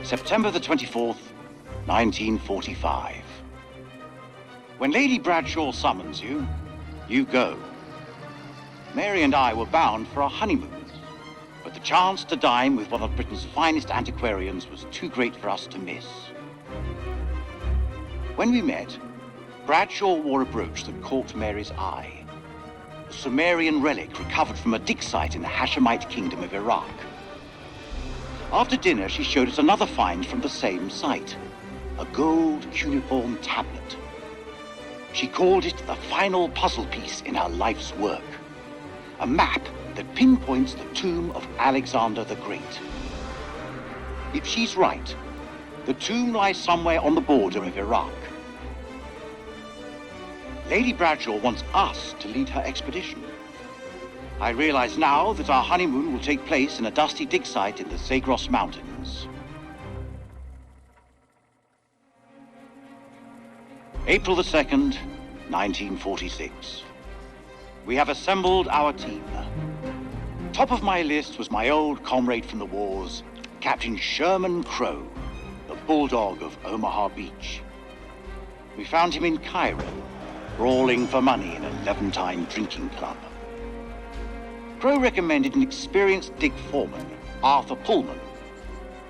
September the 24th, 1945. When Lady Bradshaw summons you, you go. Mary and I were bound for our honeymoon, but the chance to dine with one of Britain's finest antiquarians was too great for us to miss. When we met, Bradshaw wore a brooch that caught Mary's eye. A Sumerian relic recovered from a dig site in the Hashemite kingdom of Iraq. After dinner, she showed us another find from the same site, a gold cuneiform tablet. She called it the final puzzle piece in her life's work, a map that pinpoints the tomb of Alexander the Great. If she's right, the tomb lies somewhere on the border of Iraq. Lady Bradshaw wants us to lead her expedition. I realize now that our honeymoon will take place in a dusty dig site in the Zagros Mountains. April the 2nd, 1946. We have assembled our team. Top of my list was my old comrade from the wars, Captain Sherman Crowe, the bulldog of Omaha Beach. We found him in Cairo, brawling for money in a Levantine drinking club. Crowe recommended an experienced dig foreman, Arthur Pullman,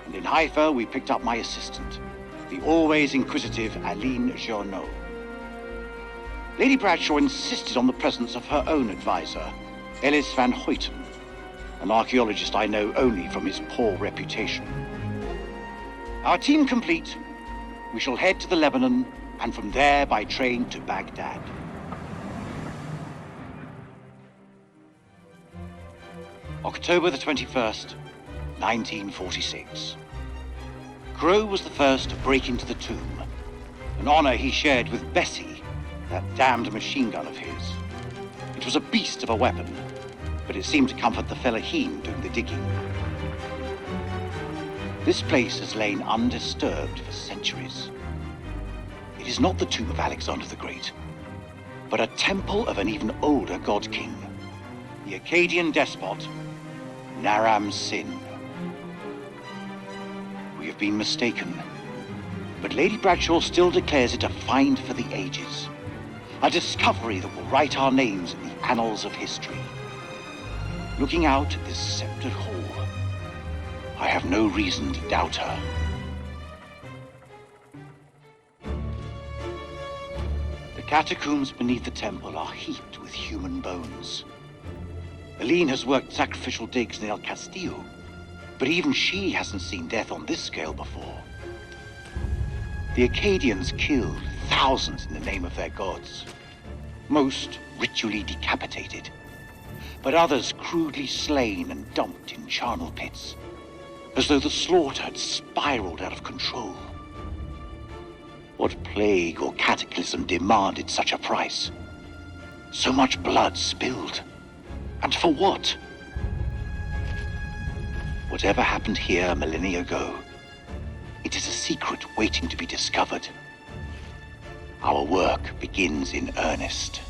and in Haifa we picked up my assistant, the always inquisitive Aline Journeau. Lady Bradshaw insisted on the presence of her own advisor, Ellis van Hoyten, an archaeologist I know only from his poor reputation. Our team complete, we shall head to the Lebanon and from there by train to Baghdad. October the 21st, 1946. Crowe was the first to break into the tomb, an honor he shared with Bessie, that damned machine gun of his. It was a beast of a weapon, but it seemed to comfort the fellaheen doing the digging. This place has lain undisturbed for centuries. It is not the tomb of Alexander the Great, but a temple of an even older god-king, the Akkadian despot, Naram Sin. We have been mistaken, but Lady Bradshaw still declares it a find for the ages, a discovery that will write our names in the annals of history. Looking out at this sceptred hall, I have no reason to doubt her. The catacombs beneath the temple are heaped with human bones. Aline has worked sacrificial digs in El Castillo, but even she hasn't seen death on this scale before. The Akkadians killed thousands in the name of their gods, most ritually decapitated, but others crudely slain and dumped in charnel pits, as though the slaughter had spiraled out of control. What plague or cataclysm demanded such a price? So much blood spilled. And for what? Whatever happened here millennia ago, it is a secret waiting to be discovered. Our work begins in earnest.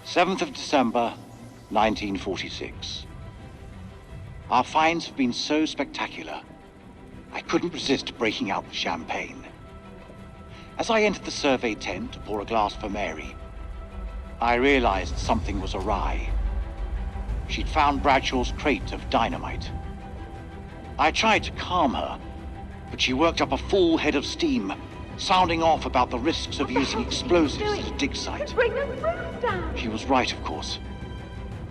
Seventh of December, 1946. Our finds have been so spectacular, I couldn't resist breaking out the champagne. As I entered the survey tent to pour a glass for Mary, I realized something was awry. She'd found Bradshaw's crate of dynamite. I tried to calm her, but she worked up a full head of steam, sounding off about the risks of using explosives at a dig site. Bring the roof down. She was right, of course.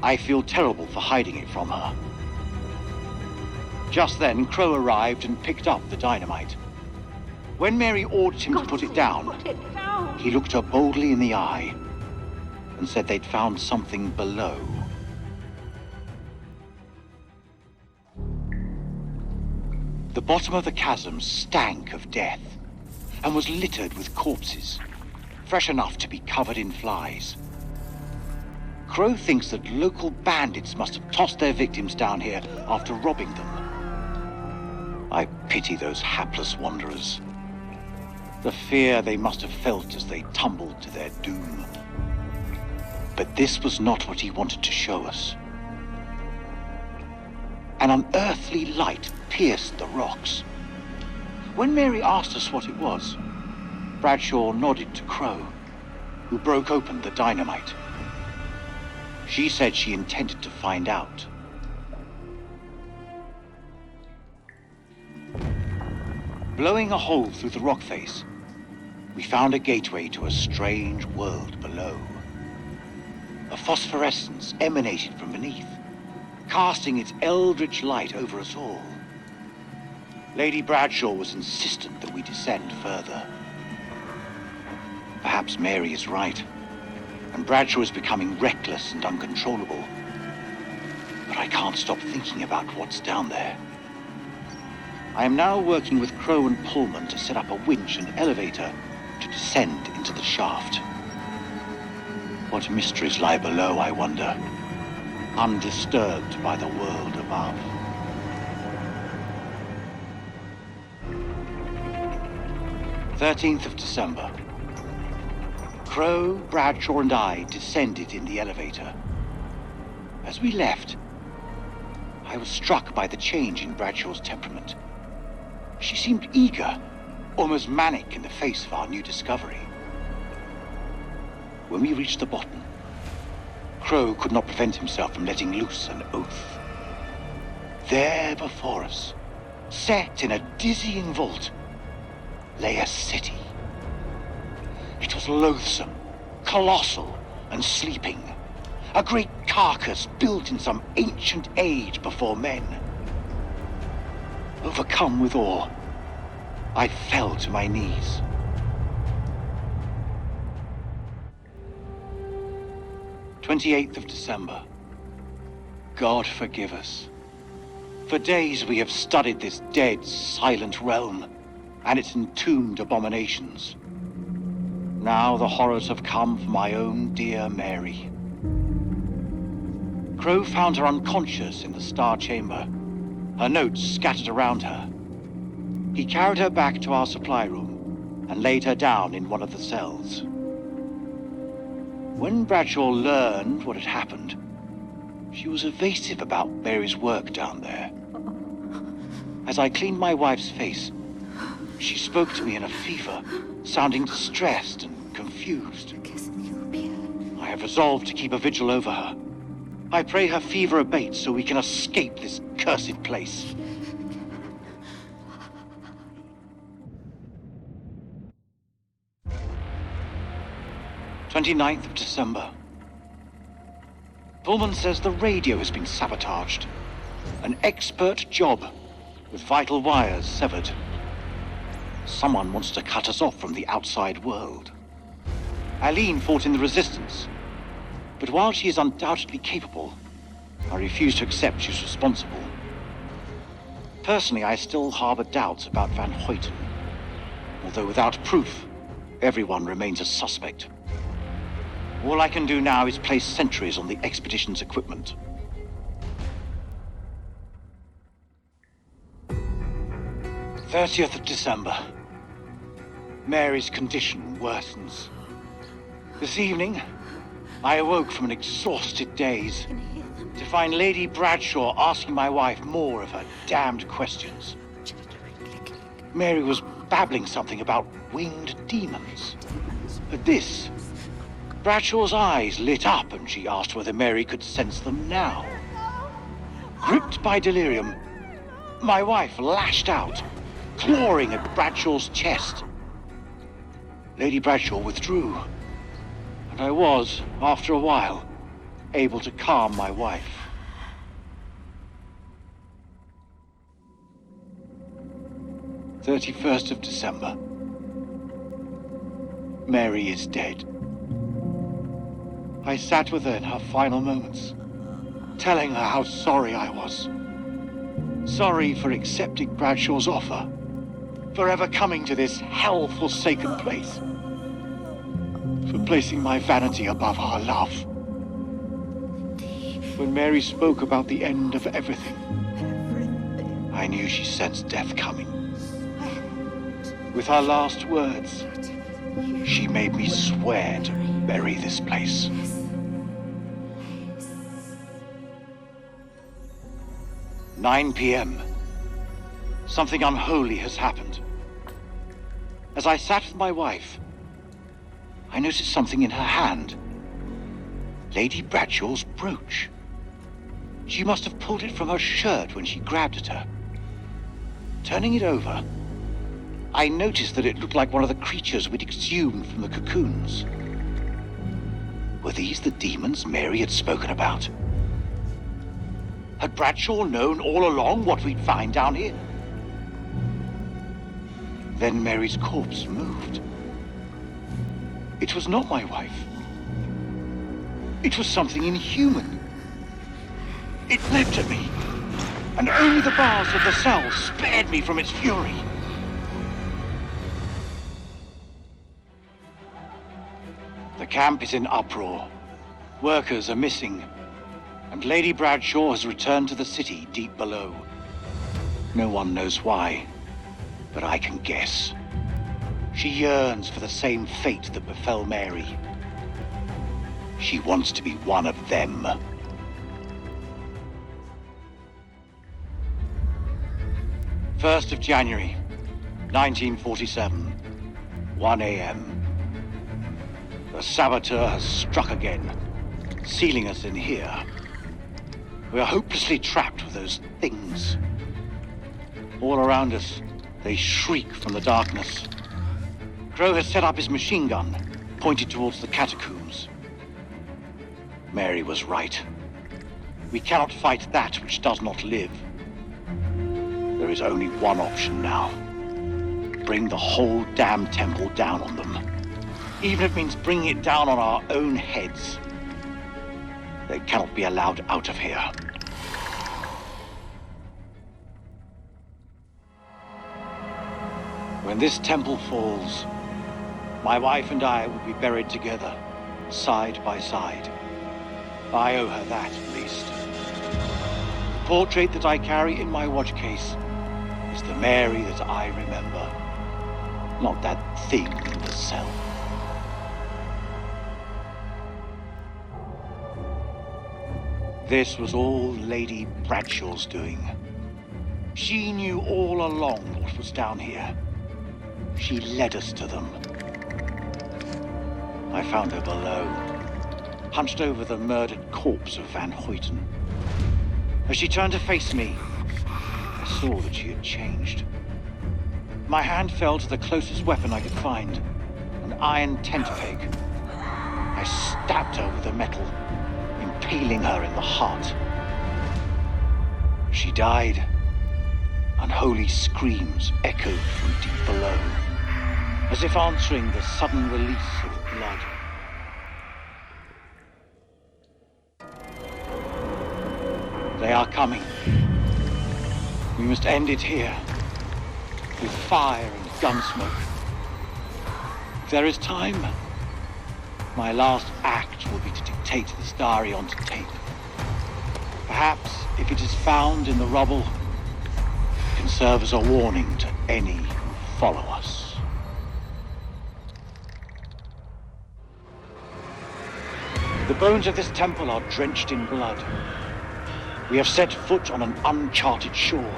I feel terrible for hiding it from her. Just then, Crowe arrived and picked up the dynamite. When Mary ordered him to put it down, he looked her boldly in the eye and said they'd found something below. The bottom of the chasm stank of death and was littered with corpses, fresh enough to be covered in flies. Crowe thinks that local bandits must have tossed their victims down here after robbing them. I pity those hapless wanderers. The fear they must have felt as they tumbled to their doom. But this was not what he wanted to show us. An unearthly light pierced the rocks. When Mary asked us what it was, Bradshaw nodded to Crow, who broke open the dynamite. She said she intended to find out. Blowing a hole through the rock face, we found a gateway to a strange world below. A phosphorescence emanated from beneath, casting its eldritch light over us all. Lady Bradshaw was insistent that we descend further. Perhaps Mary is right, and Bradshaw is becoming reckless and uncontrollable. But I can't stop thinking about what's down there. I am now working with Crow and Pullman to set up a winch and elevator to descend into the shaft. What mysteries lie below, I wonder, undisturbed by the world above. "13th of December. Crow, Bradshaw, and I descended in the elevator. As we left, I was struck by the change in Bradshaw's temperament. She seemed eager, almost manic in the face of our new discovery. When we reached the bottom, Crow could not prevent himself from letting loose an oath. There before us, set in a dizzying vault, lay a city. It was loathsome, colossal, and sleeping. A great carcass built in some ancient age before men. Overcome with awe, I fell to my knees. "28th of December. God forgive us. For days we have studied this dead, silent realm and its entombed abominations. Now the horrors have come for my own dear Mary. Crow found her unconscious in the Star Chamber, her notes scattered around her. He carried her back to our supply room and laid her down in one of the cells. When Bradshaw learned what had happened, she was evasive about Mary's work down there. As I cleaned my wife's face, she spoke to me in a fever, sounding distressed and confused. I have resolved to keep a vigil over her. I pray her fever abates so we can escape this cursed place. "29th of December. Pullman says the radio has been sabotaged. An expert job, with vital wires severed. Someone wants to cut us off from the outside world. Aline fought in the Resistance, but while she is undoubtedly capable, I refuse to accept she's responsible. Personally, I still harbor doubts about Van Hoyten, although without proof, everyone remains a suspect. All I can do now is place sentries on the expedition's equipment. "30th of December. Mary's condition worsens. This evening, I awoke from an exhausted daze to find Lady Bradshaw asking my wife more of her damned questions. Mary was babbling something about winged demons. At this, Bradshaw's eyes lit up and she asked whether Mary could sense them now. Gripped by delirium, my wife lashed out, clawing at Bradshaw's chest. Lady Bradshaw withdrew, and I was, after a while, able to calm my wife. "31st of December. Mary is dead. I sat with her in her final moments, telling her how sorry I was. Sorry for accepting Bradshaw's offer, for ever coming to this hell-forsaken place, for placing my vanity above our love. When Mary spoke about the end of everything, I knew she sensed death coming. With her last words, she made me swear to bury this place. 9 p.m. Something unholy has happened. As I sat with my wife, I noticed something in her hand. Lady Bradshaw's brooch. She must have pulled it from her shirt when she grabbed at her. Turning it over, I noticed that it looked like one of the creatures we'd exhumed from the cocoons. Were these the demons Mary had spoken about? Had Bradshaw known all along what we'd find down here? Then Mary's corpse moved. It was not my wife. It was something inhuman. It leapt at me, and only the bars of the cell spared me from its fury. The camp is in uproar. Workers are missing, and Lady Bradshaw has returned to the city deep below. No one knows why, but I can guess. She yearns for the same fate that befell Mary. She wants to be one of them. First of January, 1947, 1 a.m. The saboteur has struck again, sealing us in here. We are hopelessly trapped with those things. All around us, they shriek from the darkness. Crow has set up his machine gun, pointed towards the catacombs. Mary was right. We cannot fight that which does not live. There is only one option now. Bring the whole damn temple down on them. Even if it means bringing it down on our own heads. They cannot be allowed out of here. When this temple falls, my wife and I will be buried together, side by side. I owe her that, at least. The portrait that I carry in my watch case is the Mary that I remember, not that thing in the cell. This was all Lady Bradshaw's doing. She knew all along what was down here. She led us to them. I found her below, hunched over the murdered corpse of Van Hoyten. As she turned to face me, I saw that she had changed. My hand fell to the closest weapon I could find, an iron tent peg. I stabbed her with the metal, impaling her in the heart. She died. Unholy screams echoed from deep below, as if answering the sudden release of blood. They are coming. We must end it here, with fire and gunsmoke. If there is time, my last act will be to dictate this diary onto tape. Perhaps, if it is found in the rubble, it can serve as a warning to any who follow us. The bones of this temple are drenched in blood. We have set foot on an uncharted shore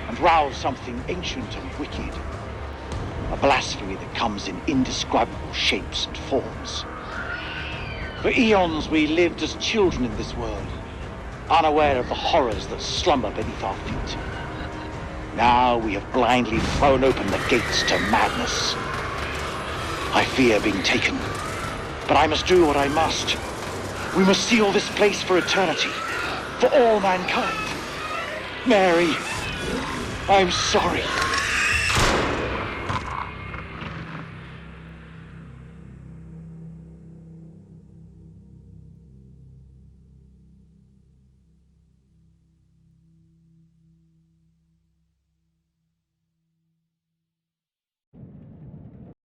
and roused something ancient and wicked. A blasphemy that comes in indescribable shapes and forms. For eons we lived as children in this world, unaware of the horrors that slumber beneath our feet. Now we have blindly thrown open the gates to madness. I fear being taken, but I must do what I must. We must seal this place for eternity, for all mankind. Mary, I'm sorry.